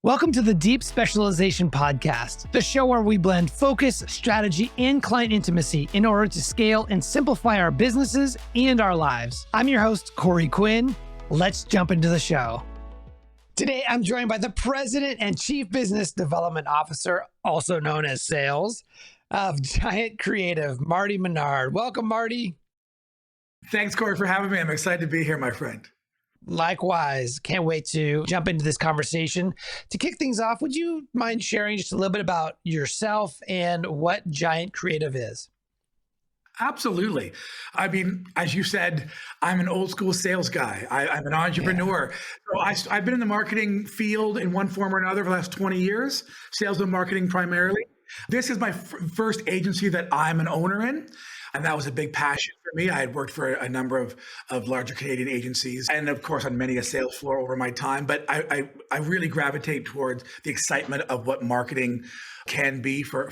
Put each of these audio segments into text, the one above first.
Welcome to the Deep Specialization Podcast, the show where we blend focus, strategy, and client intimacy in order to scale and simplify our businesses and our lives. I'm your host, Corey Quinn. Let's jump into the show. Today, I'm joined by the President and Chief Business Development Officer, also known as Sales, of Giant Creative, Marty Menard. Welcome, Marty. Thanks, Corey, for having me. I'm excited to be here, my friend. Likewise. Can't wait to jump into this conversation. To kick things off, would you mind sharing just a little bit about yourself and what Giant Creative is? Absolutely. I mean, as you said, I'm an old school sales guy. I'm an entrepreneur. Yeah. So I've been in the marketing field in one form or another for the last 20 years, sales and marketing primarily. This is my first agency that I'm an owner in. And that was a big passion for me. I had worked for a number of larger Canadian agencies and, of course, on many a sales floor over my time. But I really gravitate towards the excitement of what marketing can be for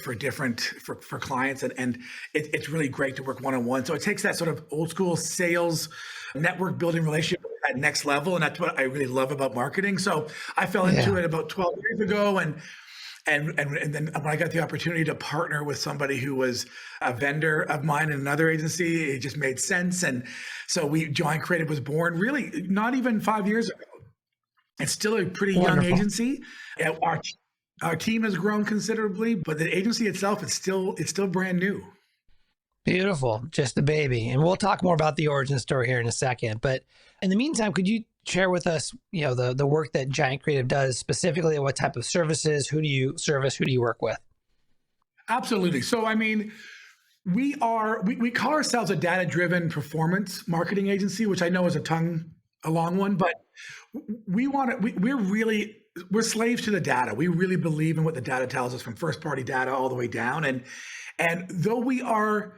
clients. And it's really great to work one-on-one. So it takes that sort of old school sales network building relationship at next level. And that's what I really love about marketing. So I fell into it about 12 years ago. And then when I got the opportunity to partner with somebody who was a vendor of mine in another agency, it just made sense. And so Giant Creative was born really not even 5 years ago. It's still a pretty young agency. Our team has grown considerably, but the agency itself, it's still brand new. Beautiful. Just a baby. And we'll talk more about the origin story here in a second. But in the meantime, could you share with us, the work that Giant Creative does, specifically what type of services, who do you service, who do you work with? Absolutely. So, I mean, we call ourselves a data-driven performance marketing agency, which I know is a long one, but we're slaves to the data. We really believe in what the data tells us, from first-party data all the way down. And though we are,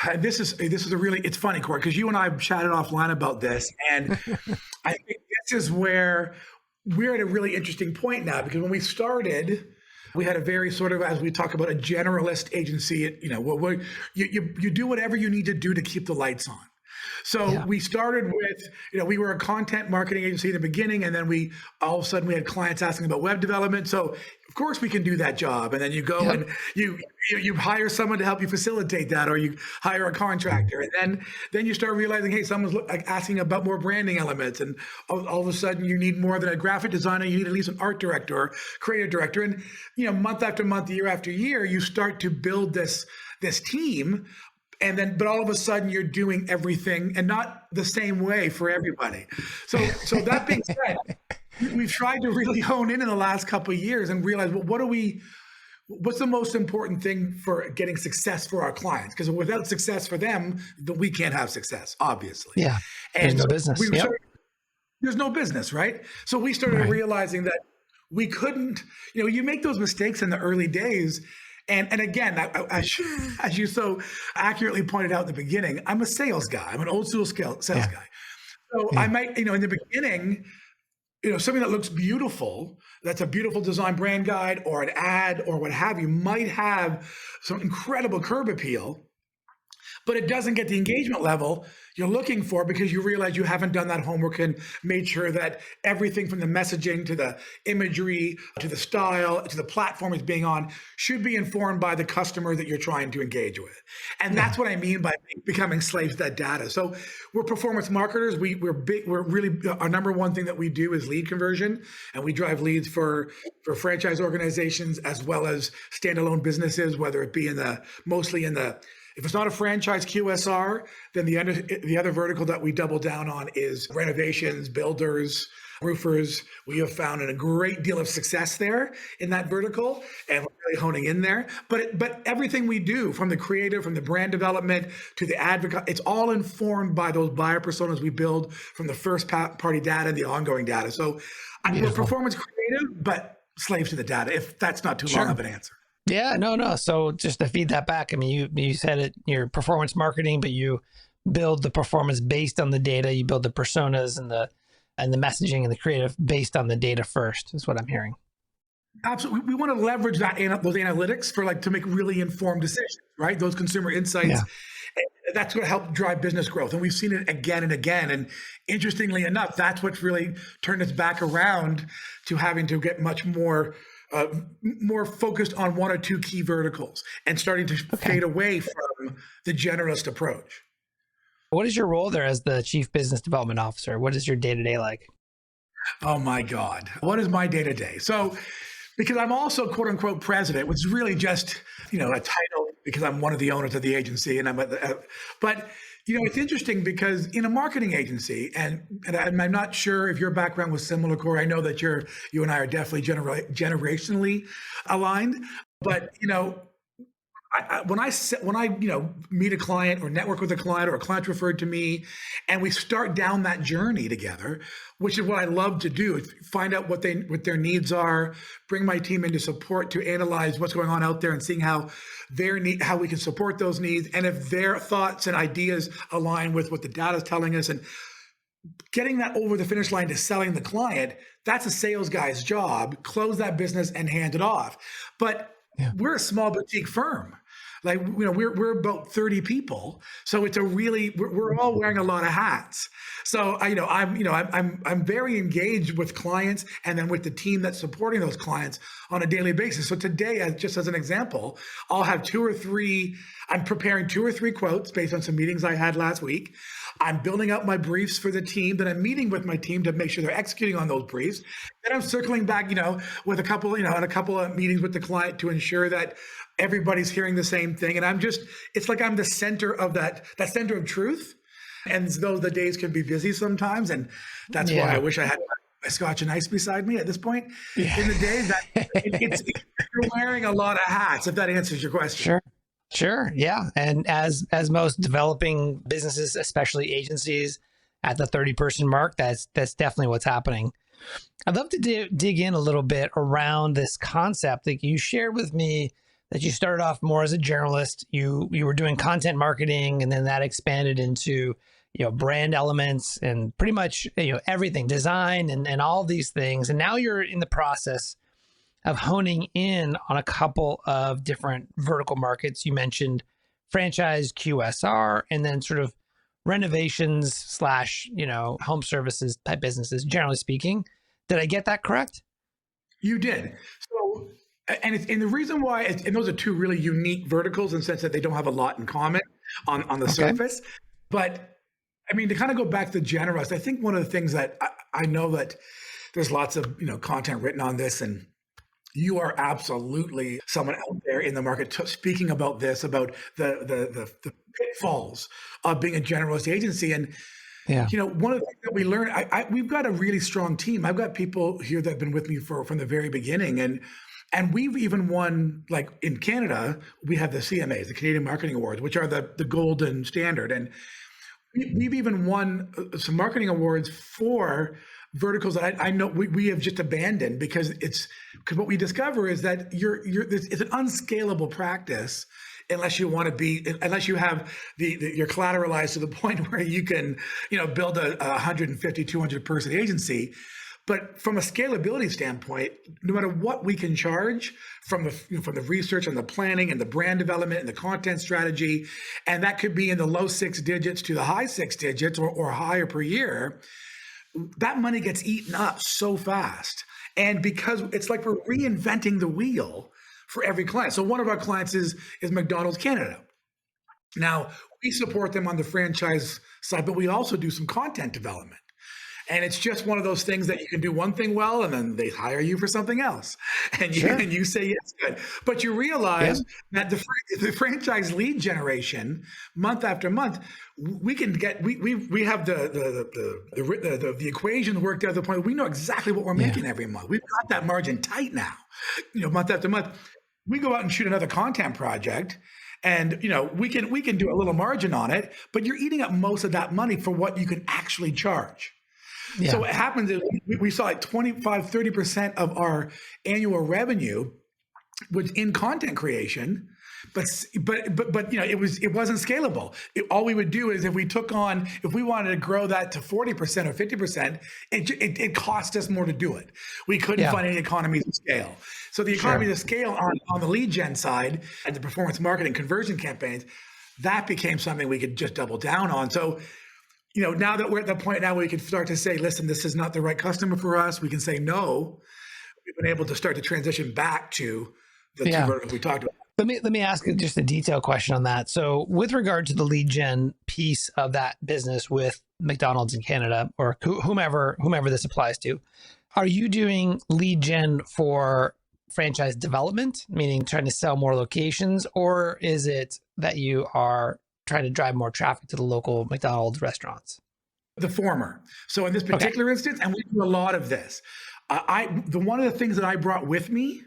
and this is it's funny, Corey, because you and I chatted offline about this, and I think this is where we're at a really interesting point now, because when we started, we had a very sort of, as we talk about, a generalist agency. You do whatever you need to do to keep the lights on. So we started with, we were a content marketing agency in the beginning, and then all of a sudden we had clients asking about web development. So of course we can do that job. And then you go and you hire someone to help you facilitate that, or you hire a contractor. And then you start realizing, hey, someone's asking about more branding elements. And all of a sudden you need more than a graphic designer. You need at least an art director or creative director. And, month after month, year after year, you start to build this team. But all of a sudden you're doing everything, and not the same way for everybody. So that being said, we've tried to really hone in the last couple of years and realize, well, what's the most important thing for getting success for our clients? Because without success for them, then we can't have success, obviously. Yeah. And there's no business. There's no business, right? So we started realizing that we couldn't, you make those mistakes in the early days. And again, as you so accurately pointed out in the beginning, I'm a sales guy. I'm an old school sales guy. So I might, in the beginning, something that looks beautiful, that's a beautiful design brand guide or an ad or what have you, might have some incredible curb appeal, but it doesn't get the engagement level you're looking for, because you realize you haven't done that homework and made sure that everything from the messaging to the imagery to the style to the platform is being on should be informed by the customer that you're trying to engage with. And that's what I mean by becoming slaves to that data. So we're performance marketers. We're big. We're really, our number one thing that we do is lead conversion, and we drive leads for franchise organizations as well as standalone businesses, whether it be if it's not a franchise QSR, then the other vertical that we double down on is renovations, builders, roofers. We have found a great deal of success there in that vertical, and we're really honing in there. But everything we do, from the creative, from the brand development to the advocate, it's all informed by those buyer personas we build from the first party data and the ongoing data. So we're performance creative, but slaves to the data, if that's not too long of an answer. Yeah, no. So just to feed that back, I mean, you said it, you're performance marketing, but you build the performance based on the data. You build the personas and the messaging and the creative based on the data first, is what I'm hearing. Absolutely. We want to leverage those analytics to make really informed decisions, right? Those consumer insights. that's going to help drive business growth. And we've seen it again and again. And interestingly enough, that's what's really turned us back around to having to get much more more focused on one or two key verticals and starting to fade away from the generalist approach. What is your role there as the Chief Business Development Officer? What is your day-to-day like? Oh my God. What is my day-to-day? So, because I'm also quote unquote president, which is really just, a title because I'm one of the owners of the agency and but it's interesting because in a marketing agency, and I'm not sure if your background was similar, Corey. I know that you and I are definitely generationally aligned, but when I meet a client or network with a client or a client referred to me, and we start down that journey together, which is what I love to do, is find out what their needs are, bring my team into support to analyze what's going on out there and seeing how we can support those needs, and if their thoughts and ideas align with what the data is telling us, and getting that over the finish line to selling the client. That's a sales guy's job. Close that business and hand it off. But we're a small boutique firm. Like, we're about 30 people. So it's we're all wearing a lot of hats. So I'm very engaged with clients and then with the team that's supporting those clients on a daily basis. So today, just as an example, I'll have I'm preparing 2 or 3 quotes based on some meetings I had last week. I'm building up my briefs for the team. Then I'm meeting with my team to make sure they're executing on those briefs. Then I'm circling back, with a couple of meetings with the client to ensure that everybody's hearing the same thing. And it's like I'm the center of that center of truth. And though the days can be busy sometimes, and that's why I wish I had a Scotch and ice beside me at this point in the day, that you're wearing a lot of hats, if that answers your question. Sure. Yeah. And as most developing businesses, especially agencies at the 30-person mark, that's definitely what's happening. I'd love to dig in a little bit around this concept that you shared with me, that you started off more as a journalist. You were doing content marketing, and then that expanded into, brand elements and pretty much, everything, design and all these things. And now you're in the process of honing in on a couple of different vertical markets. You mentioned franchise, QSR, and then sort of renovations / home services type businesses, generally speaking. Did I get that correct? You did. So, and the reason why, and those are 2 really unique verticals in the sense that they don't have a lot in common on the surface. But I mean, to kind of go back to the generalist, I think one of the things that I know that there's lots of, content written on this, and you are absolutely someone out there in the market speaking about this, about the pitfalls of being a generalist agency. And, one of the things that we learned, we've got a really strong team. I've got people here that have been with me from the very beginning. And we've even won, like in Canada, we have the CMAs, the Canadian Marketing Awards, which are the golden standard. And we've even won some marketing awards for verticals that I know we have just abandoned because what we discover is that it's an unscalable practice unless you have you're collateralized to the point where you can build a 150, 200 person agency. But from a scalability standpoint, no matter what we can charge from the research and the planning and the brand development and the content strategy, and that could be in the low 6 digits to the high 6 digits or higher per year, that money gets eaten up so fast. And because it's like we're reinventing the wheel for every client. So one of our clients is McDonald's Canada. Now, we support them on the franchise side, but we also do some content development. And it's just one of those things that you can do one thing well, and then they hire you for something else. And you say, yes, good. But you realize that the franchise lead generation, month after month, we can get, we have the equation worked out to the point we know exactly what we're making every month. We've got that margin tight now, month after month. We go out and shoot another content project, and we can do a little margin on it, but you're eating up most of that money for what you can actually charge. So what happens is we saw like 25, 30% of our annual revenue was in content creation, but it wasn't scalable. All we would do is if we wanted to grow that to 40% or 50%, it cost us more to do it. We couldn't find any economies of scale. So the economies of scale on the lead gen side and the performance marketing conversion campaigns, that became something we could just double down on. So, now that we're at the point now where we can start to say, listen, this is not the right customer for us, we can say no. We've been able to start to transition back to the two verticals we talked about. Let me ask just a detailed question on that. So with regard to the lead gen piece of that business with McDonald's in Canada, or whomever this applies to, are you doing lead gen for franchise development, meaning trying to sell more locations, or is it that you are trying to drive more traffic to the local McDonald's restaurants? The former. So in this particular instance, and we do a lot of this, one of the things that I brought with me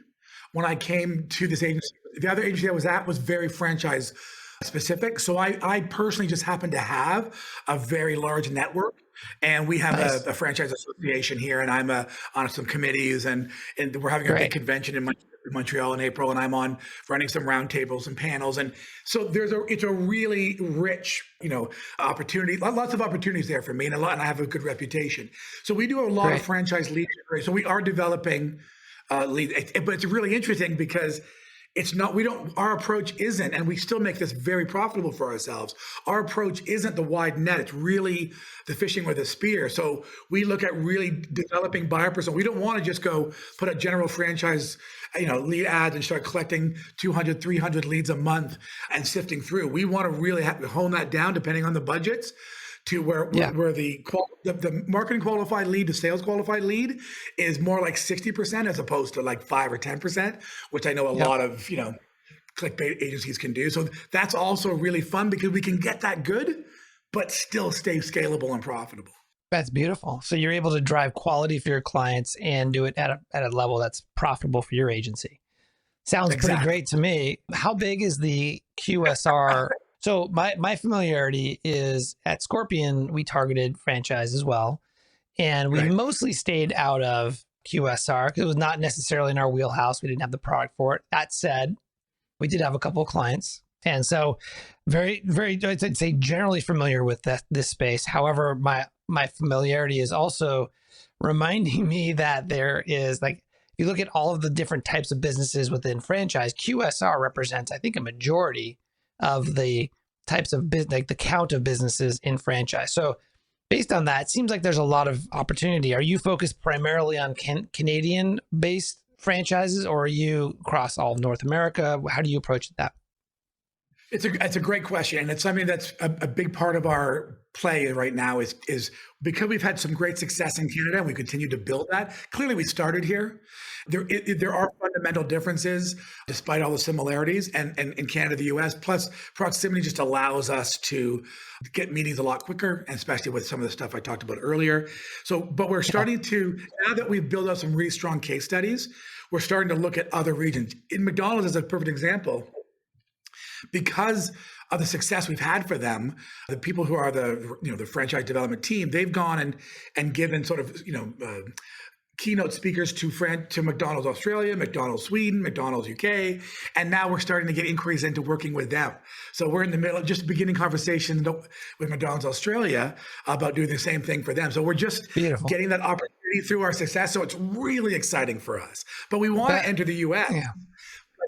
when I came to this agency, the other agency I was at was very franchise specific. So I personally just happen to have a very large network, and we have a franchise association here, and I'm on some committees, and we're having a big convention in Montreal in April, and I'm on running some roundtables and panels, and so it's a really rich opportunity, lots of opportunities there for me, and I have a good reputation. So we do a lot of franchise lead generation. So we are developing lead, but it's really interesting because our approach isn't, and we still make this very profitable for ourselves. Our approach isn't the wide net. It's really the fishing with a spear. So we look at really developing buyer persona. We don't want to just go put a general franchise, lead ads and start collecting 200, 300 leads a month and sifting through. We want to really hone that down depending on the budgets to where the marketing qualified lead to sales qualified lead is more like 60% as opposed to like 5 or 10%, which I know a lot of, clickbait agencies can do. So that's also really fun because we can get that good, but still stay scalable and profitable. That's beautiful. So you're able to drive quality for your clients and do it at a level that's profitable for your agency. Sounds pretty great to me. How big is the QSR? So my familiarity is at Scorpion, we targeted franchise as well. And we mostly stayed out of QSR because it was not necessarily in our wheelhouse. We didn't have the product for it. That said, we did have a couple of clients. And so very, very, I'd say generally familiar with this space. However, my familiarity is also reminding me that there is, like, if you look at all of the different types of businesses within franchise, QSR represents, I think, a majority of the types of business, like the count of businesses in franchise. So based on that, it seems like there's a lot of opportunity. Are you focused primarily on Canadian based franchises, or are you across all of North America? How do you approach that? It's a great question. And it's something that's a big part of our play right now is because we've had some great success in Canada and we continue to build that. Clearly we started here. There are fundamental differences despite all the similarities, and in Canada, the US, plus proximity just allows us to get meetings a lot quicker, and especially with some of the stuff I talked about earlier. So, but we're starting to, now that we've built out some really strong case studies, we're starting to look at other regions. In McDonald's is a perfect example. Because of the success we've had for them, the people who are the franchise development team, they've gone and given sort of keynote speakers to McDonald's Australia, McDonald's Sweden, McDonald's UK, and now we're starting to get inquiries into working with them. So we're in the middle of just beginning conversations with McDonald's Australia about doing the same thing for them. So we're just getting that opportunity through our success. So it's really exciting for us. But we want to enter the US.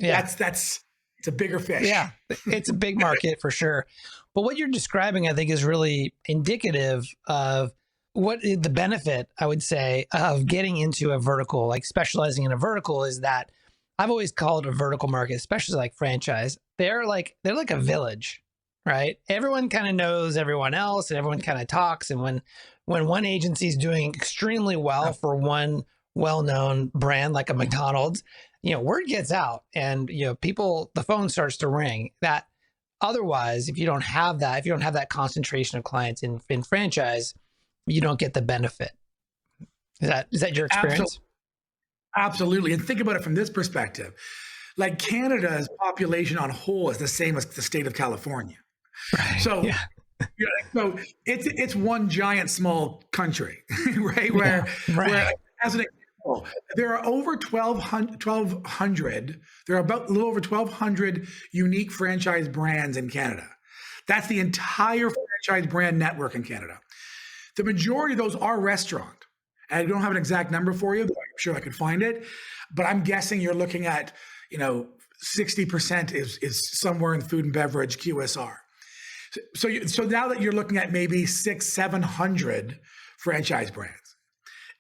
That's it's a bigger fish. Yeah, it's a big market for sure. But what you're describing, I think, is really indicative of what is the benefit, I would say, of getting into a vertical, like specializing in a vertical, is that I've always called a vertical market, especially like franchise, they're like a village, right? Everyone kind of knows everyone else and everyone kind of talks. And when one agency is doing extremely well for one well-known brand like a McDonald's, word gets out and, the phone starts to ring. That otherwise, if you don't have that concentration of clients in franchise, you don't get the benefit. Is that your experience? Absolutely. And think about it from this perspective. Like Canada's population on whole is the same as the state of California. Right. So, so it's one giant small country, right? Where as an example, there are over 1,200. There are about a little over 1,200 unique franchise brands in Canada. That's the entire franchise brand network in Canada. The majority of those are restaurant. And I don't have an exact number for you, but I'm sure I could find it. But I'm guessing you're looking at, 60% is somewhere in food and beverage QSR. So now that you're looking at maybe 600-700 franchise brands,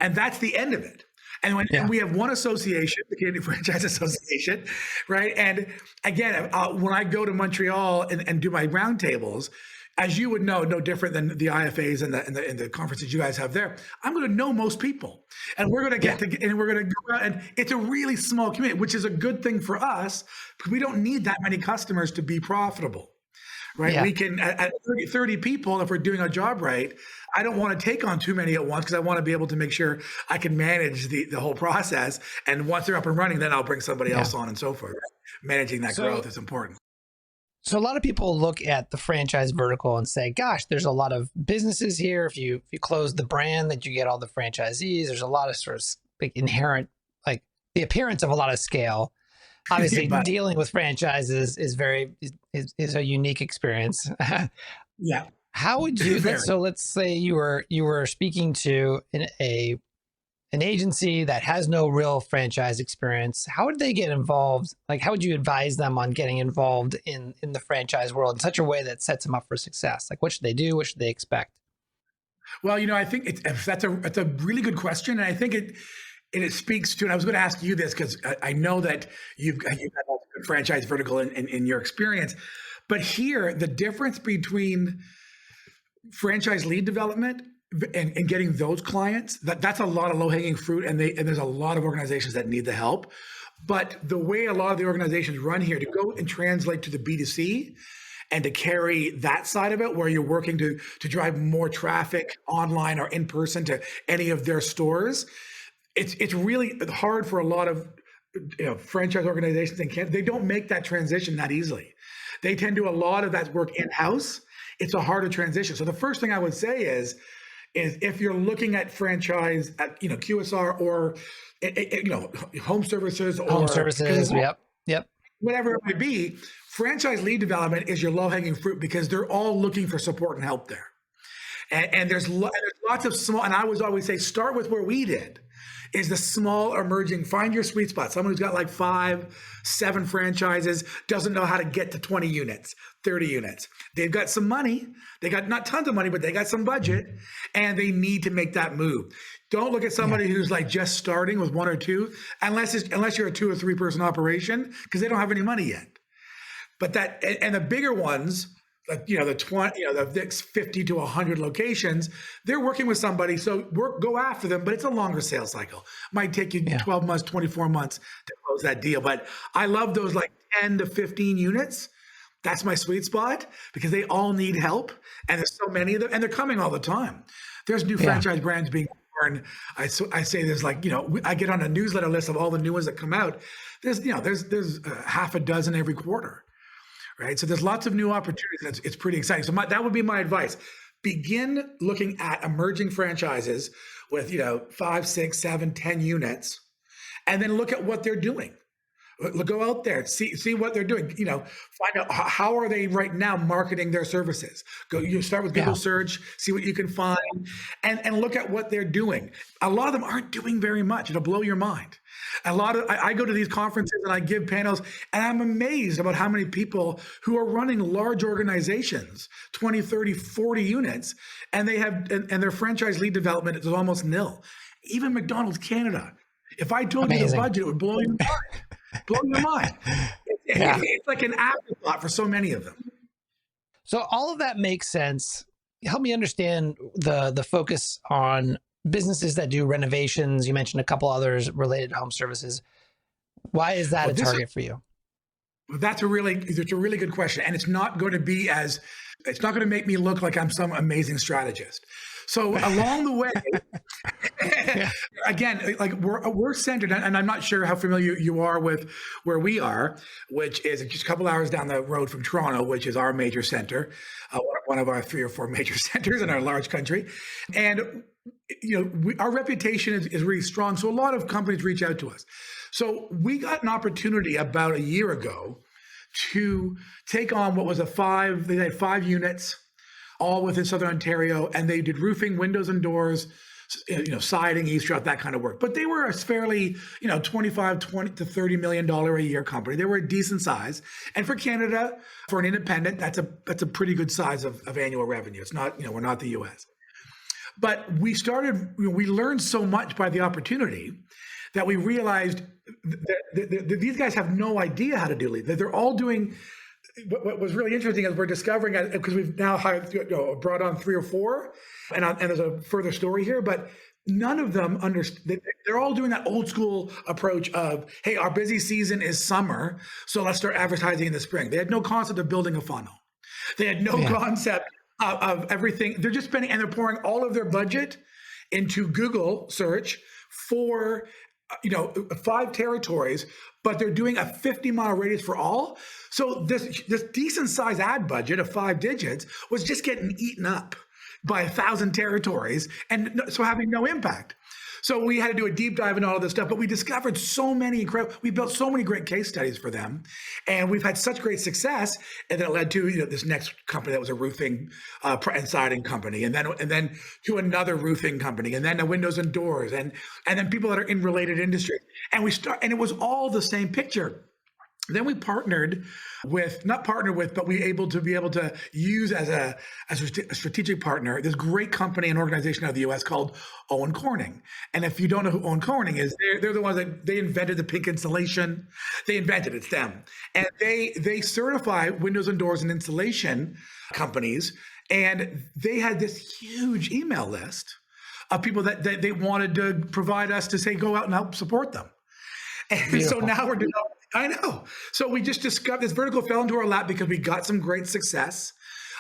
and that's the end of it. And we have one association, the Canadian Franchise Association, right? And again, when I go to Montreal and do my roundtables, as you would know, no different than the IFAs and the conferences you guys have there, I'm going to know most people, and we're going to get and we're going to go out, and it's a really small community, which is a good thing for us because we don't need that many customers to be profitable. Right. Yeah. We can, at 30 people, if we're doing our job right, I don't want to take on too many at once because I want to be able to make sure I can manage the whole process. And once they're up and running, then I'll bring somebody else on and so forth. Right? Managing that growth is important. So a lot of people look at the franchise vertical and say, gosh, there's a lot of businesses here. If you close the brand, that you get all the franchisees. There's a lot of sort of big inherent, like the appearance of a lot of scale. Obviously, dealing with franchises is a unique experience. Yeah. How would you? Let's say you were speaking to an agency that has no real franchise experience. How would they get involved? Like, how would you advise them on getting involved in the franchise world in such a way that sets them up for success? Like, what should they do? What should they expect? Well, I think that's a really good question, and I think it speaks to, and I was going to ask you this because I know that you've got a good franchise vertical in your experience, but here, the difference between franchise lead development and getting those clients, that's a lot of low-hanging fruit, and there's a lot of organizations that need the help. But the way a lot of the organizations run here, to go and translate to the B2C and to carry that side of it, where you're working to drive more traffic online or in person to any of their stores, it's really hard for a lot of franchise organizations in Canada. They don't make that transition that easily. They tend to do a lot of that work in-house. It's a harder transition. So the first thing I would say is if you're looking at franchise at QSR or home services yep, whatever it might be, franchise lead development is your low-hanging fruit because they're all looking for support and help there. And there's lots of small, and I would always say, start with where we did, is the small emerging, find your sweet spot. Someone who's got like 5-7 franchises, doesn't know how to get to 20 units, 30 units. They've got some money. They got not tons of money, but they got some budget, and they need to make that move. Don't look at somebody who's like just starting with 1 or 2, unless you're a 2 or 3 person operation, because they don't have any money yet. But the bigger ones, like, the 20, the 50 to 100 locations, they're working with somebody. So go after them, but it's a longer sales cycle. Might take you 12 months, 24 months to close that deal. But I love those like 10 to 15 units. That's my sweet spot because they all need help. And there's so many of them, and they're coming all the time. There's new franchise brands being born. I say there's like, I get on a newsletter list of all the new ones that come out. There's half a dozen every quarter. Right. So there's lots of new opportunities. It's pretty exciting. So that would be my advice. Begin looking at emerging franchises with, 5, 6, 7, 10 units, and then look at what they're doing. Go out there, see what they're doing. Find out how are they right now marketing their services. You start with Google search, see what you can find, and look at what they're doing. A lot of them aren't doing very much. It'll blow your mind. I go to these conferences and I give panels, and I'm amazed about how many people who are running large organizations, 20, 30, 40 units, and they have and their franchise lead development is almost nil. Even McDonald's Canada. If I told you the budget, it would blow your mind. Blow your mind. It's like an afterthought for so many of them. So all of that makes sense. Help me understand the focus on businesses that do renovations. You mentioned a couple others related to home services. Why is that a target for you? That's a really good question. And it's not going to make me look like I'm some amazing strategist. So along the way, again, like we're centered, and I'm not sure how familiar you are with where we are, which is just a couple hours down the road from Toronto, which is our major center, one of our 3 or 4 major centers in our large country. And our reputation is really strong. So a lot of companies reach out to us. So we got an opportunity about a year ago to take on what was they had 5 units, all within Southern Ontario, and they did roofing, windows and doors siding, eavesdrop, that kind of work. But they were a fairly, 20 to $30 million a year company. They were a decent size. And for Canada, for an independent, that's a pretty good size of annual revenue. It's not, we're not the US. But we learned so much by the opportunity that we realized that these guys have no idea how to do lead. That they're all doing. What was really interesting is we're discovering, because we've now brought on 3 or 4, and there's a further story here, but none of them understand. They're all doing that old school approach of, hey, our busy season is summer, so let's start advertising in the spring. They had no concept of building a funnel. They had no concept of everything. They're just spending, and they're pouring all of their budget into Google search for 5 territories, but they're doing a 50-mile radius for all. So this decent sized ad budget of 5 digits was just getting eaten up by 1,000 territories, and so having no impact. So we had to do a deep dive into all of this stuff, but we discovered we built so many great case studies for them, and we've had such great success, and then it led to this next company that was a roofing and siding company, and then to another roofing company, and then a windows and doors, and then people that are in related industries, and it was all the same picture. Then we but we able to use as a strategic partner this great company and organization out of the US called Owen Corning. And if you don't know who Owen Corning is, they're the ones that they invented the pink insulation. They invented it's them. And they certify windows and doors and insulation companies. And they had this huge email list of people that they wanted to provide us to say, go out and help support them. And Beautiful. So now we're developing. I know. So we just discovered this vertical fell into our lap because we got some great success,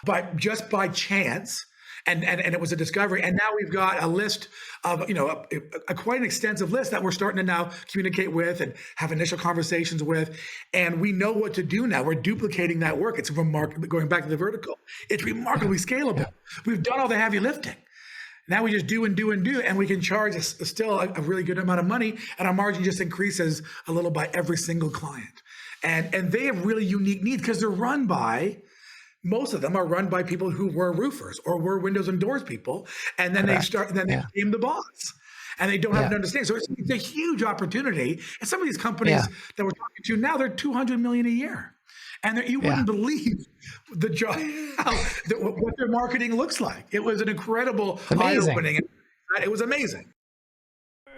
but just by chance, and it was a discovery. And now we've got a list of, a quite an extensive list that we're starting to now communicate with and have initial conversations with. And we know what to do now. We're duplicating that work. It's remarkable. Going back to the vertical, it's remarkably scalable. Yeah. We've done all the heavy lifting. Now we just do and do and do, and we can charge still a really good amount of money, and our margin just increases a little by every single client. And they have really unique needs because most of them are run by people who were roofers or were windows and doors people, and then they became the boss, and they don't have an understanding. So it's a huge opportunity. And some of these companies that we're talking to now, they're $200 million a year. And you wouldn't believe the job, what their marketing looks like. It was an incredible eye-opening. It was amazing.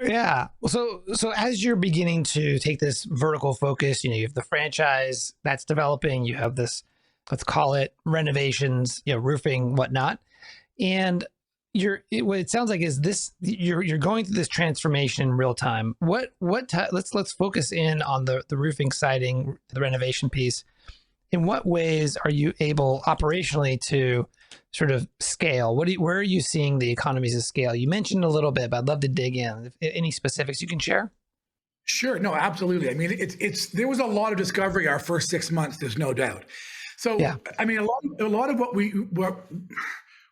Yeah. So as you're beginning to take this vertical focus, you have the franchise that's developing. You have this, let's call it renovations, roofing, whatnot, and what it sounds like is this: you're going through this transformation in real time. Let's focus in on the roofing, siding, the renovation piece. In what ways are you able operationally to sort of scale? Where are you seeing the economies of scale? You mentioned a little bit, but I'd love to dig in. Any specifics you can share? Sure. No, absolutely. I mean, there was a lot of discovery our first 6 months. There's no doubt. So, I mean, a lot of what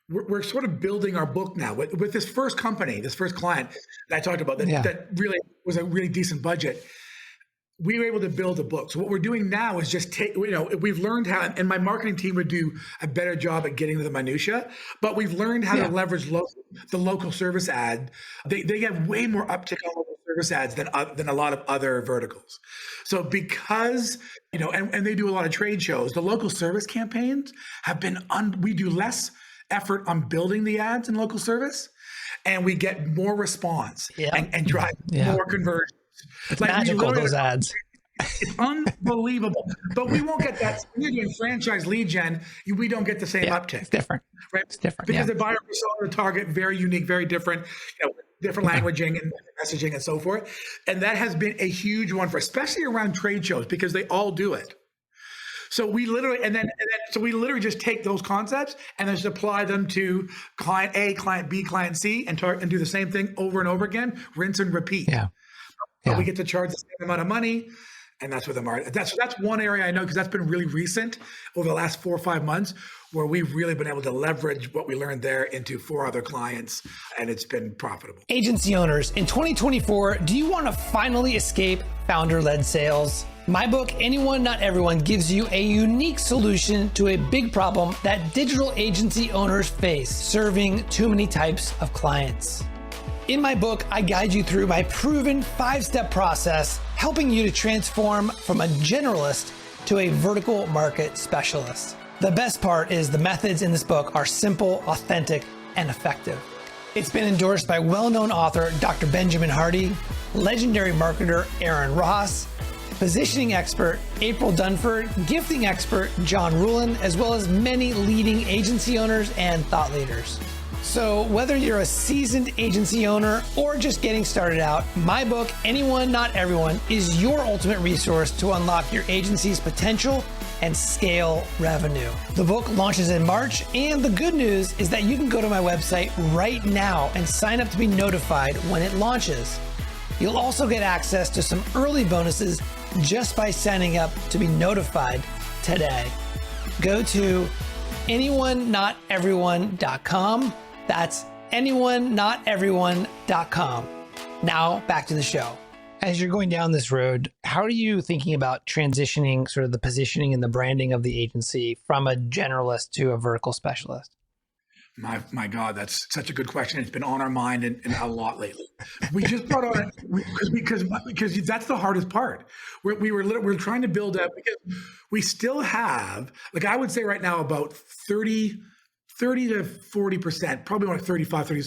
we're sort of building our book now with this first company, this first client that I talked about that really was a really decent budget. We were able to build a book. So what we're doing now is just we've learned how, and my marketing team would do a better job at getting to the minutia, but we've learned how to leverage the local service ad. They have way more uptick on local service ads than a lot of other verticals. So because, and they do a lot of trade shows, the local service campaigns have been, we do less effort on building the ads in local service, and we get more response and drive more conversion. It's magical, those ads. It's unbelievable. But we won't get that. When you're doing franchise lead gen, we don't get the same uptick. It's different. Right? It's different. Because the buyer persona, the target, very unique, very different, different languaging and messaging and so forth. And that has been a huge one especially around trade shows, because they all do it. So we literally, we just take those concepts and then just apply them to client A, client B, client C, and do the same thing over and over again, rinse and repeat. But we get to charge the same amount of money, and that's where the market. That's one area I know, because that's been really recent over the last 4 or 5 months, where we've really been able to leverage what we learned there into 4 other clients, and it's been profitable. Agency owners, in 2024, do you want to finally escape founder-led sales? My book, Anyone, Not Everyone, gives you a unique solution to a big problem that digital agency owners face: serving too many types of clients. In my book, I guide you through my proven 5-step process, helping you to transform from a generalist to a vertical market specialist. The best part is the methods in this book are simple, authentic, and effective. It's been endorsed by well-known author Dr. Benjamin Hardy, legendary marketer Aaron Ross, positioning expert April Dunford, gifting expert John Rulin, as well as many leading agency owners and thought leaders. So whether you're a seasoned agency owner or just getting started out, my book, Anyone, Not Everyone, is your ultimate resource to unlock your agency's potential and scale revenue. The book launches in March, and the good news is that you can go to my website right now and sign up to be notified when it launches. You'll also get access to some early bonuses just by signing up to be notified today. Go to anyoneNotEveryone.com. That's anyoneNotEveryone.com. Now back to the show. As you're going down this road, how are you thinking about transitioning sort of the positioning and the branding of the agency from a generalist to a vertical specialist? My God, that's such a good question. It's been on our mind and a lot lately. We just brought on because that's the hardest part. We're trying to build up because we still have, like I would say right now, about 30 to 40%, probably around 35, 30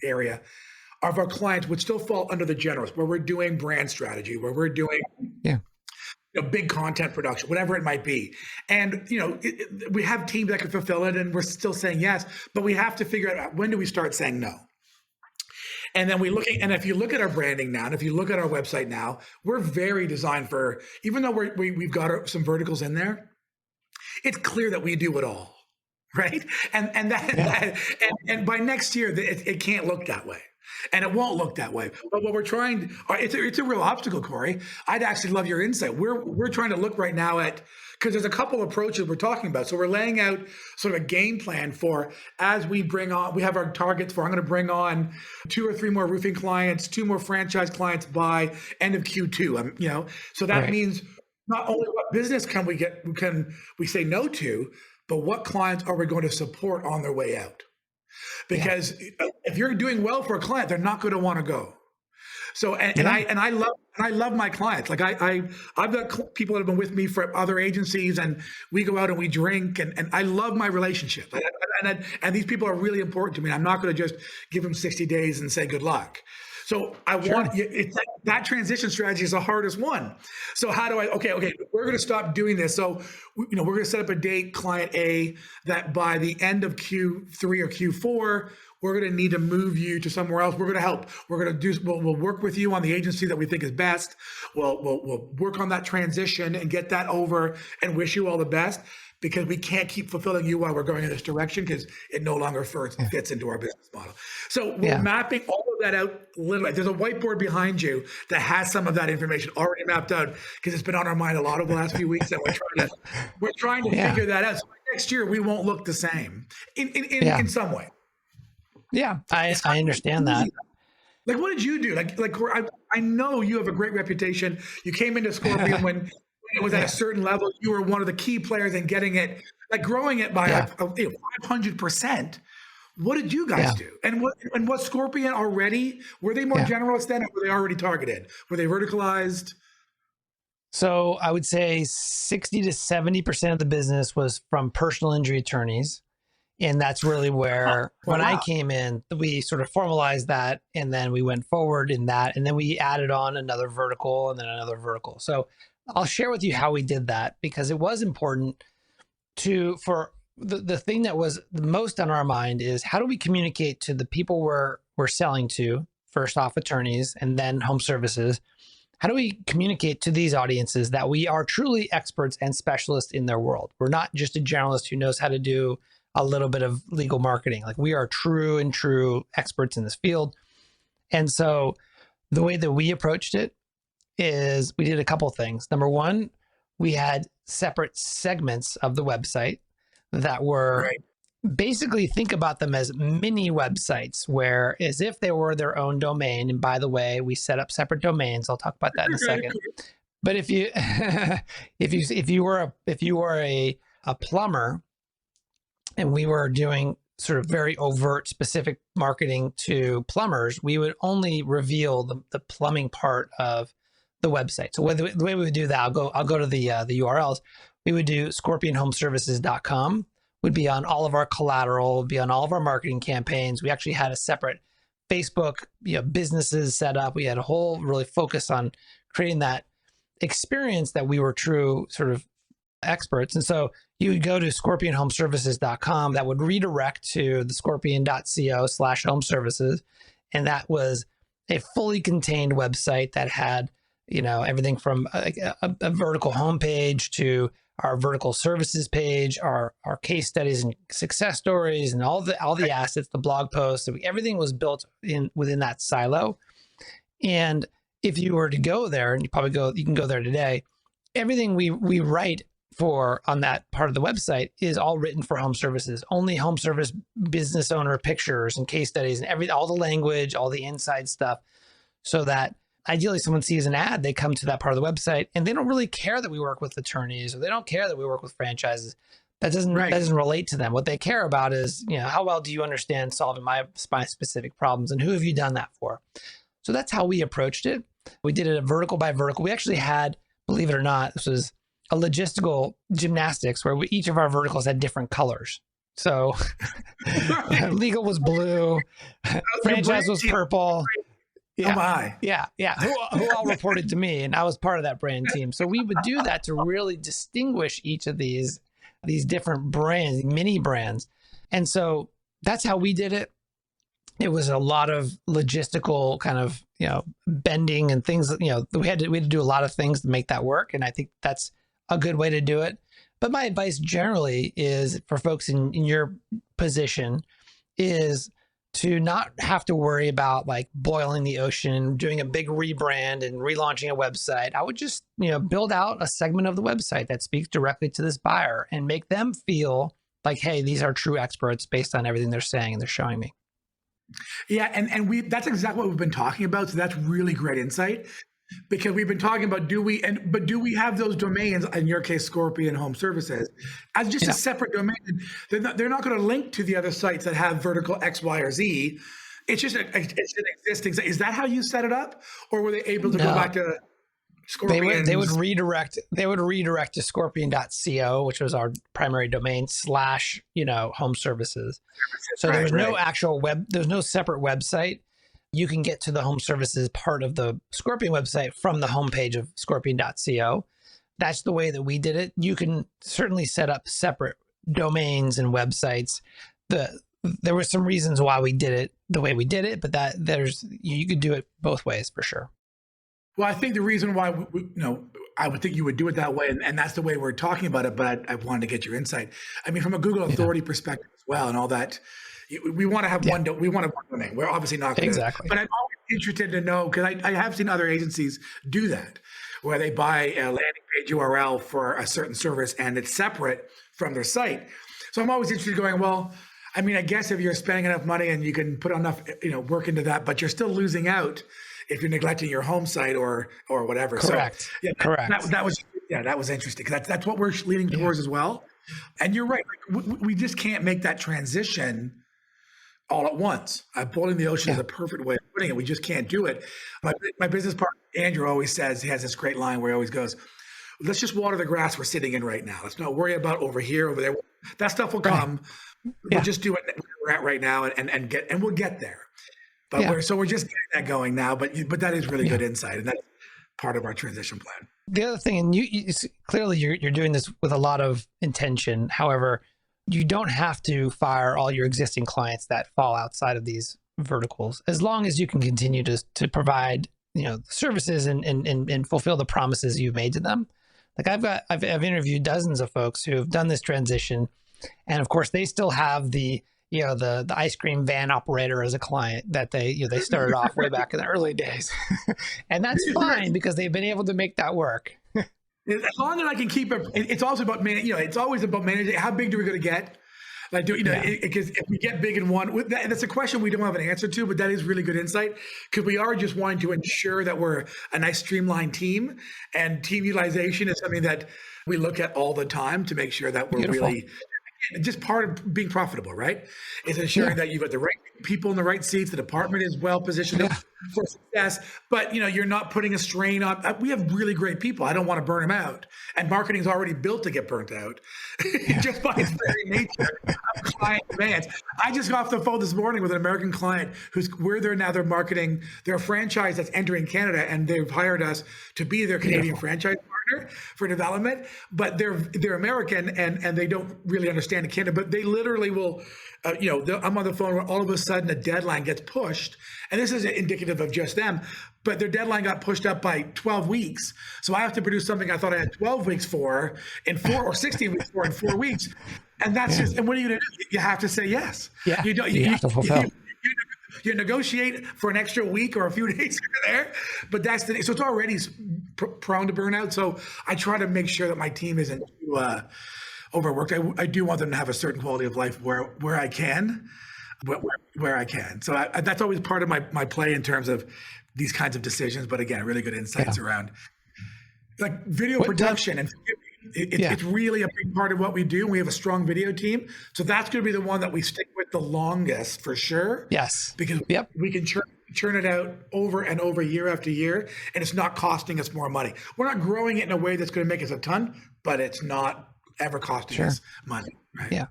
area of our clients would still fall under the generalist, where we're doing brand strategy, where we're doing big content production, whatever it might be. And, we have teams that can fulfill it, and we're still saying yes, but we have to figure out, when do we start saying no? And then and if you look at our branding now, and if you look at our website now, we're very designed for, even though we've got some verticals in there, it's clear that we do it all, right? And by next year, it can't look that way. And it won't look that way. But what we're trying, it's a real obstacle, Corey. I'd actually love your insight. We're trying to look right now at, because there's a couple approaches we're talking about. So we're laying out sort of a game plan for, as we bring on, we have our targets for, I'm going to bring on 2 or 3 more roofing clients, 2 more franchise clients by end of Q2. So that means not only what business can we say no to, but what clients are we going to support on their way out? Because if you're doing well for a client, they're not going to want to go. So, I love my clients. Like I've got people that have been with me for other agencies, and we go out and we drink, and I love my relationship. And these people are really important to me. I'm not going to just give them 60 days and say good luck. So that transition strategy is the hardest one. So how do okay, we're going to stop doing this. So, we're going to set up a date, client A, that by the end of Q3 or Q4, we're going to need to move you to somewhere else. We're going to help. We're going to we'll work with you on the agency that we think is best. We'll work on that transition and get that over and wish you all the best, because we can't keep fulfilling you while we're going in this direction, because it no longer fits into our business model. So we're mapping all of that out. Literally, there's a whiteboard behind you that has some of that information already mapped out, because it's been on our mind a lot over the last few weeks, and we're trying to figure that out. So next year we won't look the same in some way. Yeah, I understand that. Like, what did you do? Like I know you have a great reputation. You came into Scorpion when it was at a certain level. You were one of the key players in getting it, like growing it by 500%. What did you guys do? And was Scorpion already, were they more generalist then, or were they already targeted? Were they verticalized? So I would say 60 to 70% of the business was from personal injury attorneys. And that's really where, when I came in, we sort of formalized that, and then we went forward in that, and then we added on another vertical and then another vertical. So I'll share with you how we did that, because it was important for the thing that was the most on our mind is, how do we communicate to the people we're selling to, first off attorneys and then home services? How do we communicate to these audiences that we are truly experts and specialists in their world? We're not just a generalist who knows how to do a little bit of legal marketing. Like, we are true experts in this field. And so the way that we approached it is we did a couple things. Number one, we had separate segments of the website that were basically, think about them as mini websites, where as if they were their own domain. And by the way, we set up separate domains. I'll talk about that in a second. But if you if you were a plumber, and we were doing sort of very overt, specific marketing to plumbers, we would only reveal the plumbing part of the website. So the way we would do that, I'll go to the URLs. We would do scorpionhomeservices.com would be on all of our collateral, would be on all of our marketing campaigns. We actually had a separate Facebook, businesses set up. We had a whole really focus on creating that experience that we were true sort of experts. And so you would go to scorpionhomeservices.com. That would redirect to the scorpion.co/homeservices. And that was a fully contained website that had, everything from a vertical homepage to our vertical services page, our case studies and success stories, and all the assets, the blog posts. Everything was built within that silo. And if you were to go there, and you can go there today, everything we write for on that part of the website is all written for home services. Only home service business owner pictures and case studies and all the language, all the inside stuff, so that ideally someone sees an ad, they come to that part of the website and they don't really care that we work with attorneys, or they don't care that we work with franchises. That doesn't relate to them. What they care about is, how well do you understand solving my specific problems, and who have you done that for? So that's how we approached it. We did it vertical by vertical. We actually had, believe it or not, this was a logistical gymnastics where each of our verticals had different colors. So legal was blue, franchise was purple. Yeah. Oh my. Yeah. Who all reported to me, and I was part of that brand team. So we would do that to really distinguish each of these different brands, mini brands. And so that's how we did it. It was a lot of logistical kind of, bending and things that, we had to do a lot of things to make that work. And I think that's a good way to do it. But my advice generally is for folks in your position is to not have to worry about like boiling the ocean, doing a big rebrand and relaunching a website. I would just, build out a segment of the website that speaks directly to this buyer and make them feel like, hey, these are true experts based on everything they're saying and they're showing me. Yeah. And that's exactly what we've been talking about. So that's really great insight, because we've been talking about, do we have those domains, in your case, Scorpion Home Services, as just a separate domain? They're not going to link to the other sites that have vertical X, Y, or Z. It's just it's an existing. Is that how you set it up, or were they able to go back to Scorpion? They would redirect to scorpion.co, which was our primary domain, / home services. So there was no actual there's no separate website. You can get to the home services part of the Scorpion website from the homepage of scorpion.co. That's the way that we did it. You can certainly set up separate domains and websites. There were some reasons why we did it the way we did it, but you could do it both ways for sure. Well, I think the reason why I would think you would do it that way, and that's the way we're talking about it. But I wanted to get your insight. I mean, from a Google authority perspective as well, and all that. We want to have one. We want to have one domain. We're obviously not going to. Exactly. But I'm always interested to know, because I have seen other agencies do that, where they buy a landing page URL for a certain service and it's separate from their site. So I'm always interested going, well, I mean, I guess if you're spending enough money and you can put enough, work into that, but you're still losing out if you're neglecting your home site or whatever. Correct. So, yeah, Correct. That was interesting, because that's what we're leaning towards as well. And you're right. We just can't make that transition all at once. Boiling the ocean is a perfect way of putting it. We just can't do it. My business partner, Andrew, always says, he has this great line where he always goes, let's just water the grass we're sitting in right now. Let's not worry about over here, over there. That stuff will come. We'll just do it where we're at right now and we'll get there. But we're just getting that going now. But that is really good insight. And that's part of our transition plan. The other thing, and you clearly you're doing this with a lot of intention. However, you don't have to fire all your existing clients that fall outside of these verticals, as long as you can continue to provide services and fulfill the promises you've made to them. Like I've interviewed dozens of folks who have done this transition, and of course they still have the ice cream van operator as a client that they started off way back in the early days, and that's fine because they've been able to make that work. As long as I can keep it, it's also about it's always about managing. How big do we going to get? Like, because if we get big in one, that's a question we don't have an answer to, but that is really good insight, because we are just wanting to ensure that we're a nice streamlined team, and team utilization is something that we look at all the time to make sure that we're really just part of being profitable, right? Is ensuring that you've got the right people in the right seats, the department is well positioned for success, but you're not putting a strain on. We have really great people. I don't want to burn them out, and marketing is already built to get burnt out, just by its very nature of client demands. I just got off the phone this morning with an American client they're marketing their franchise that's entering Canada, and they've hired us to be their Canadian franchise partner for development. But they're American and they don't really understand Canada, but they literally will. I'm on the phone where all of a sudden a deadline gets pushed, and this isn't indicative of just them, but their deadline got pushed up by 12 weeks. So I have to produce something I thought I had 12 weeks for in 4 or 16 weeks for in 4 weeks. And that's and what are you going to do? You have to say yes. Yeah. You have to fulfill. You negotiate for an extra week or a few days there, but that's so it's already prone to burnout. So I try to make sure that my team isn't too overworked. I do want them to have a certain quality of life where I can, where I can. So that's always part of my play in terms of these kinds of decisions. But again, really good insights around like video production and. It's really a big part of what we do. We have a strong video team. So that's going to be the one that we stick with the longest for sure. Yes. Because we can churn it out over and over year after year, and it's not costing us more money. We're not growing it in a way that's going to make us a ton, but it's not ever costing us money. Right? Yeah.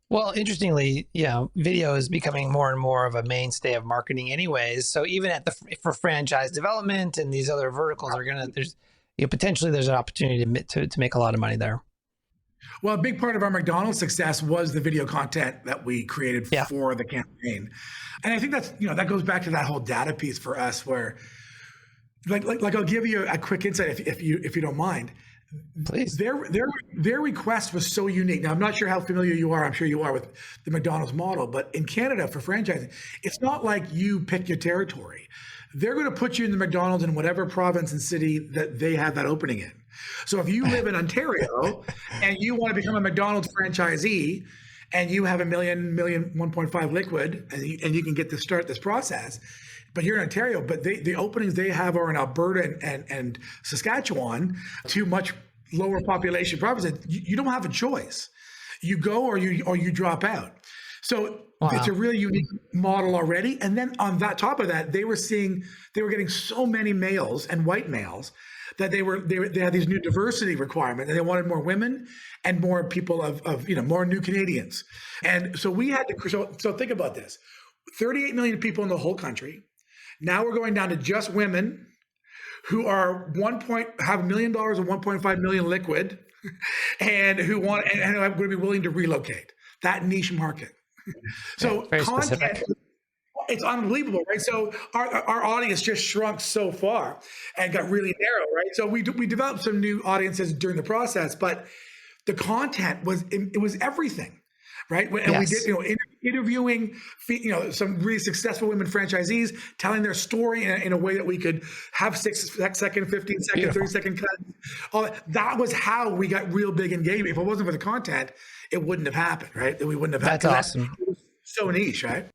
Well, interestingly, video is becoming more and more of a mainstay of marketing anyways. So even for franchise development and these other verticals potentially there's an opportunity to make a lot of money there. Well, a big part of our McDonald's success was the video content that we created for the campaign. And I think that's, that goes back to that whole data piece for us where like I'll give you a quick insight if you don't mind. Please. Their request was so unique. Now, I'm not sure how familiar you are. I'm sure you are with the McDonald's model, but in Canada for franchising, it's not like you pick your territory. They're going to put you in the McDonald's in whatever province and city that they have that opening in. So if you live in Ontario and you want to become a McDonald's franchisee and you have $1 million, 1.5 liquid, and you can get to start this process, but you're in Ontario, but the openings they have are in Alberta and Saskatchewan, two much lower population provinces. You don't have a choice. You go or you drop out. So it's a really unique model already. And then on that top of that, they were getting so many males and white males that they had these new diversity requirements, and they wanted more women and more people of more new Canadians. And so we had to, so think about this, 38 million people in the whole country. Now we're going down to just women who are have $1 million or 1.5 million liquid and who are going to be willing to relocate. That niche market. So content, specific. It's unbelievable, right? So our audience just shrunk so far and got really narrow, right? So we developed some new audiences during the process, but the content was everything, right? And we did, interviewing, some really successful women franchisees, telling their story in a way that we could have 6 second, 15 second, 30 second cuts. All that was how we got real big engagement. If it wasn't for the content, it wouldn't have happened, right? We wouldn't have had. That's awesome. It was so niche, right?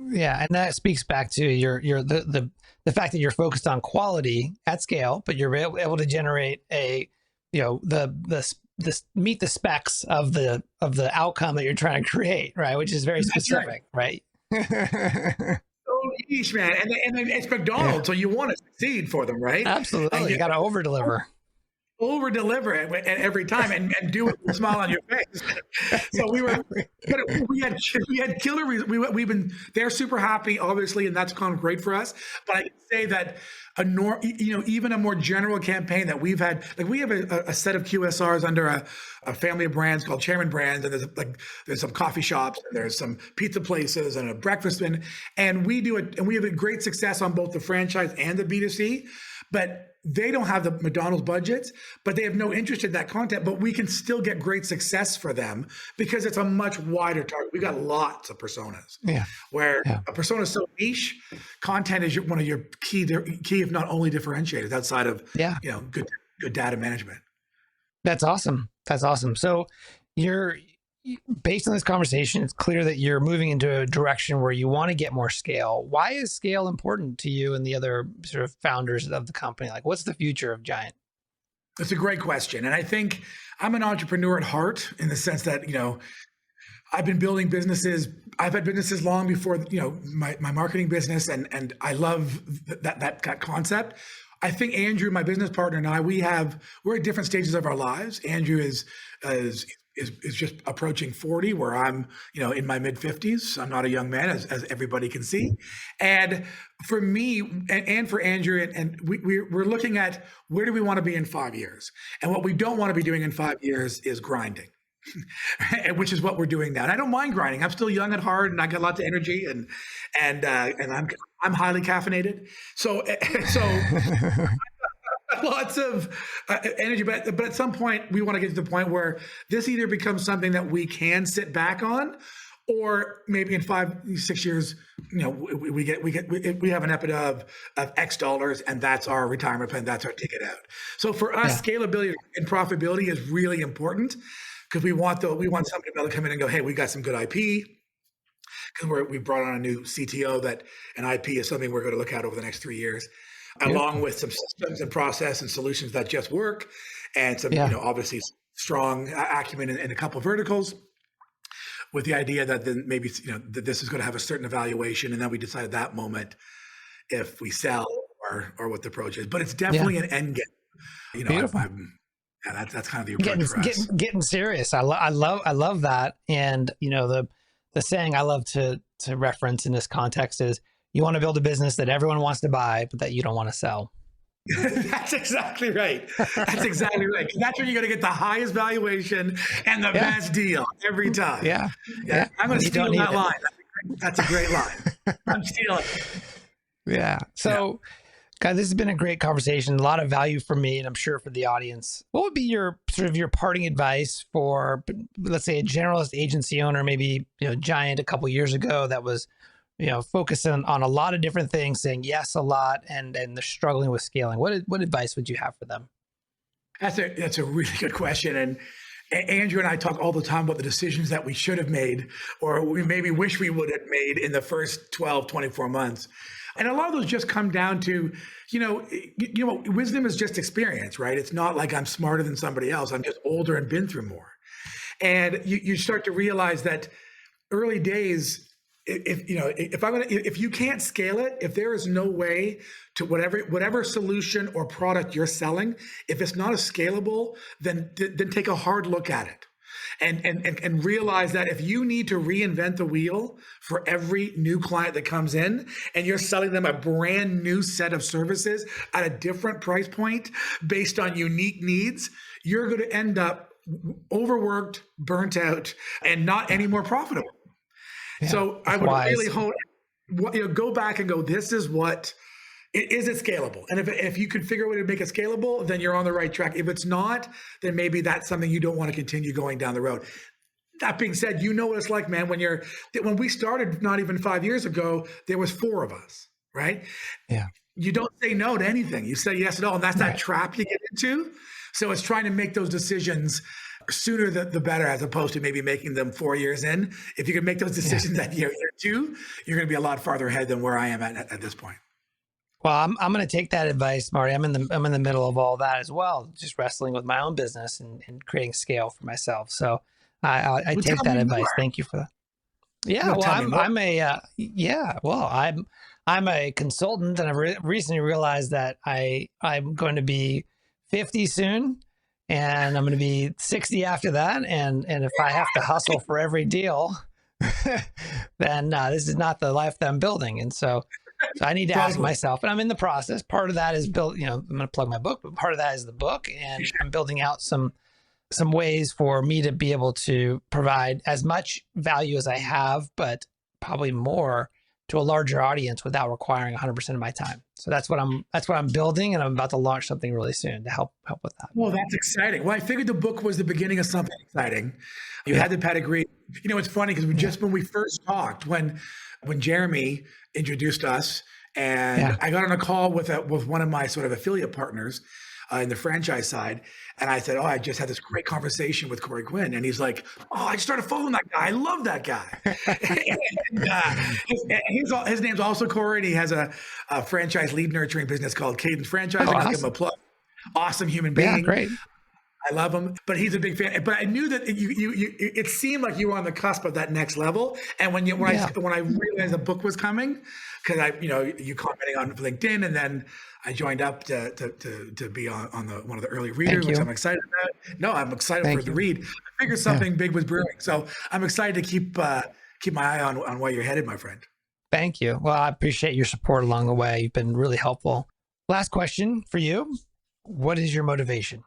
Yeah, and that speaks back to the fact that you're focused on quality at scale, but you're able to generate meet the specs of the outcome that you're trying to create, right? Which is very specific, right? So niche, man, and it's McDonald's, so you want to succeed for them, right? Absolutely, you got to over deliver every time and do it with a smile on your face. So we had killer reasons. They're super happy, obviously, and that's gone great for us. But I can say that even a more general campaign that we've had, like we have a set of QSRs under a family of brands called Chairman Brands, and there's some coffee shops, and there's some pizza places, and a breakfast bin, and we have a great success on both the franchise and the B2C, but they don't have the McDonald's budgets, but they have no interest in that content, but we can still get great success for them because it's a much wider target. We got lots of personas where a persona is so niche, content is one of your key, if not only differentiators outside of, good data management. That's awesome. So based on this conversation, it's clear that you're moving into a direction where you want to get more scale. Why is scale important to you and the other sort of founders of the company? Like, what's the future of Giant? That's a great question. And I think I'm an entrepreneur at heart in the sense that, I've been building businesses. I've had businesses long before, my marketing business, and I love that concept. I think Andrew, my business partner, and I, we're at different stages of our lives. Andrew is just approaching 40, where I'm, in my mid 50s. I'm not a young man, as everybody can see. And for me and for Andrew, and we're looking at where do we want to be in 5 years, and what we don't want to be doing in 5 years is grinding. Which is what we're doing now. And I don't mind grinding. I'm still young at heart, and I got lots of energy, and I'm highly caffeinated. So lots of energy. But at some point, we want to get to the point where this either becomes something that we can sit back on, or maybe in 5-6 years, we have an EBITDA of X dollars, and that's our retirement plan. That's our ticket out. So for us, scalability and profitability is really important. Because we want somebody to be able to come in and go, hey, we got some good IP. Because we brought on a new CTO and IP is something we're going to look at over the next 3 years, along with some systems and process and solutions that just work, and some obviously strong acumen in a couple of verticals, with the idea that then maybe that this is going to have a certain evaluation, and then we decide at that moment if we sell or what the approach is. But it's definitely an end game. Beautiful. That's kind of the approach for us. Getting serious. I love that. And the saying I love to reference in this context is, you want to build a business that everyone wants to buy, but that you don't want to sell. That's exactly right. That's exactly right. That's where you're going to get the highest valuation and the best deal every time. Yeah. I'm going to steal that line. That's a great line. I'm stealing it. Yeah. So. God, this has been a great conversation, a lot of value for me, and I'm sure for the audience. What would be your parting advice for, let's say, a generalist agency owner, maybe Giant a couple of years ago, that was focusing on a lot of different things, saying yes a lot, and they're struggling with scaling? What advice would you have for them? That's a really good question. And Andrew and I talk all the time about the decisions that we should have made, or we maybe wish we would have made in the first 12, 24 months. And a lot of those just come down to, wisdom is just experience, right? It's not like I'm smarter than somebody else. I'm just older and been through more. And you start to realize that early days, if you can't scale it, if there is no way to whatever solution or product you're selling, if it's not as scalable, then take a hard look at it. And realize that if you need to reinvent the wheel for every new client that comes in, and you're selling them a brand new set of services at a different price point based on unique needs, you're going to end up overworked, burnt out, and not any more profitable. So I would really go back and go, this is what. Is it scalable? And if you can figure out a way to make it scalable, then you're on the right track. If it's not, then maybe that's something you don't want to continue going down the road. That being said, what it's like, man, when we started not even 5 years ago, there was 4 of us, right? Yeah. You don't say no to anything. You say yes to all. And that's that trap you get into. So it's trying to make those decisions sooner the better, as opposed to maybe making them 4 years in. If you can make those decisions at year 2, you're going to be a lot farther ahead than where I am at this point. Well, I'm going to take that advice, Marty. I'm in the middle of all that as well, just wrestling with my own business and creating scale for myself. So I take that advice. More. Thank you for that. Yeah, I'm a consultant, and I've recently realized that I'm going to be 50 soon, and I'm going to be 60 after that. And if I have to hustle for every deal, then this is not the life that I'm building. And so I need to ask myself, and I'm in the process. Part of that is I'm going to plug my book, but part of that is the book, and I'm building out some ways for me to be able to provide as much value as I have, but probably more to a larger audience without requiring 100% of my time. So that's what I'm building, and I'm about to launch something really soon to help with that. Well, that's exciting. Well, I figured the book was the beginning of something exciting. You had the pedigree. It's funny because when we first talked, when Jeremy introduced us, and I got on a call with one of my sort of affiliate partners in the franchise side, and I said, I just had this great conversation with Corey Quinn, and he's like, I just started following that guy. I love that guy. His name's also Corey, and he has a franchise lead nurturing business called Cadence Franchise. I give him a plug. Awesome human being. Yeah, great. I love him, but he's a big fan. But I knew that it seemed like you were on the cusp of that next level. And when I realized the book was coming, because you commenting on LinkedIn, and then I joined up to be on one of the early readers, which I'm excited about. No, I'm excited for the read. I figured something big was brewing, so I'm excited to keep my eye on where you're headed, my friend. Thank you. Well, I appreciate your support along the way. You've been really helpful. Last question for you. What is your motivation?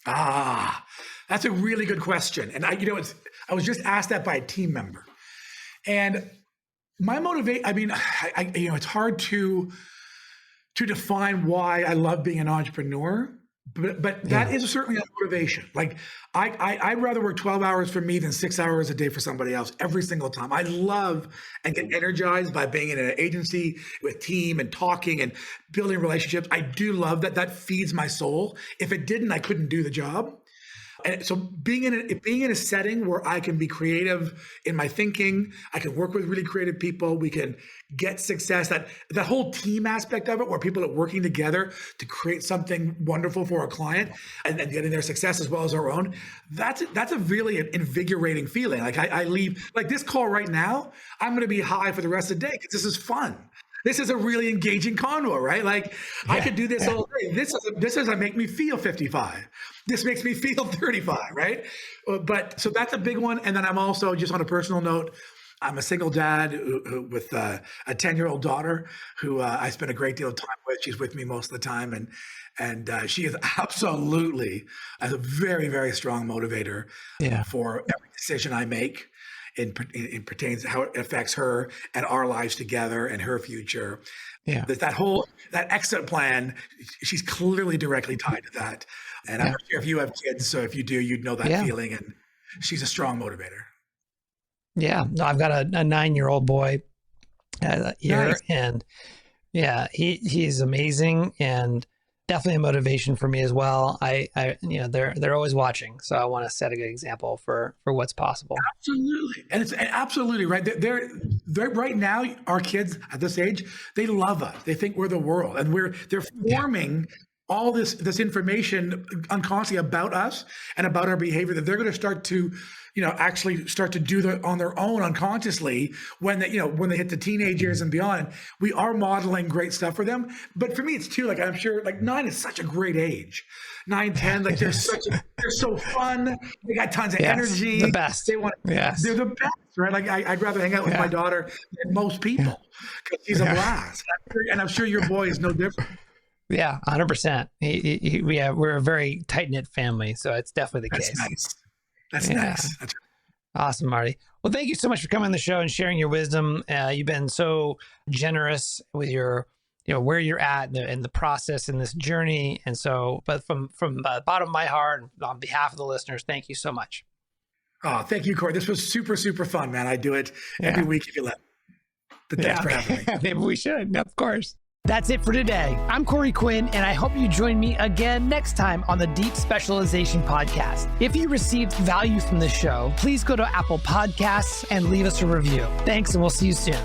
That's a really good question. And I was just asked that by a team member. And my motivation, it's hard to define why I love being an entrepreneur, but that is certainly a motivation. Like I'd rather work 12 hours for me than 6 hours a day for somebody else every single time. I love and get energized by being in an agency with team and talking and building relationships. I do love that. That feeds my soul. If it didn't, I couldn't do the job. And so being in a setting where I can be creative in my thinking, I can work with really creative people, we can get success, that whole team aspect of it, where people are working together to create something wonderful for a client and getting their success as well as our own, that's a really invigorating feeling. Like I leave, like this call right now, I'm going to be high for the rest of the day because this is fun. This is a really engaging convo, right? Like I could do this all day. This doesn't make me feel 55. This makes me feel 35, right? But so that's a big one. And then I'm also, just on a personal note, I'm a single dad with a 10-year-old daughter who I spend a great deal of time with. She's with me most of the time. And she is absolutely a very, very strong motivator for every decision I make. It pertains to how it affects her and our lives together and her future. Yeah. That exit plan, she's clearly directly tied to that. And I'm not sure if you have kids, so if you do, you'd know that feeling. And she's a strong motivator. Yeah. No, I've got a 9-year-old boy here. Nice. And he's amazing and definitely a motivation for me as well. They're always watching, so I want to set a good example for what's possible. Absolutely, and it's absolutely right. They're right now. Our kids at this age, they love us. They think we're the world, and they're forming all this information unconsciously about us and about our behavior that they're going to start to, actually start to do on their own unconsciously when they hit the teenage years and beyond. We are modeling great stuff for them. But for me, it's too, like, I'm sure, like 9 is such a great age. 9, 10, like they're so fun. They got tons of energy. The best. They're the best, right? Like I'd rather hang out with my daughter than most people because she's a blast. And I'm sure your boy is no different. Yeah, 100%. We're a very tight-knit family, so it's definitely the case. That's nice. That's awesome, Marty. Well, thank you so much for coming on the show and sharing your wisdom. You've been so generous with your, where you're at in the process in this journey. And so, but from the bottom of my heart, on behalf of the listeners, thank you so much. Oh, thank you, Corey. This was super, super fun, man. I do it every week if you let me. But thanks for having me. Maybe we should, of course. That's it for today. I'm Corey Quinn, and I hope you join me again next time on the Deep Specialization Podcast. If you received value from this show, please go to Apple Podcasts and leave us a review. Thanks, and we'll see you soon.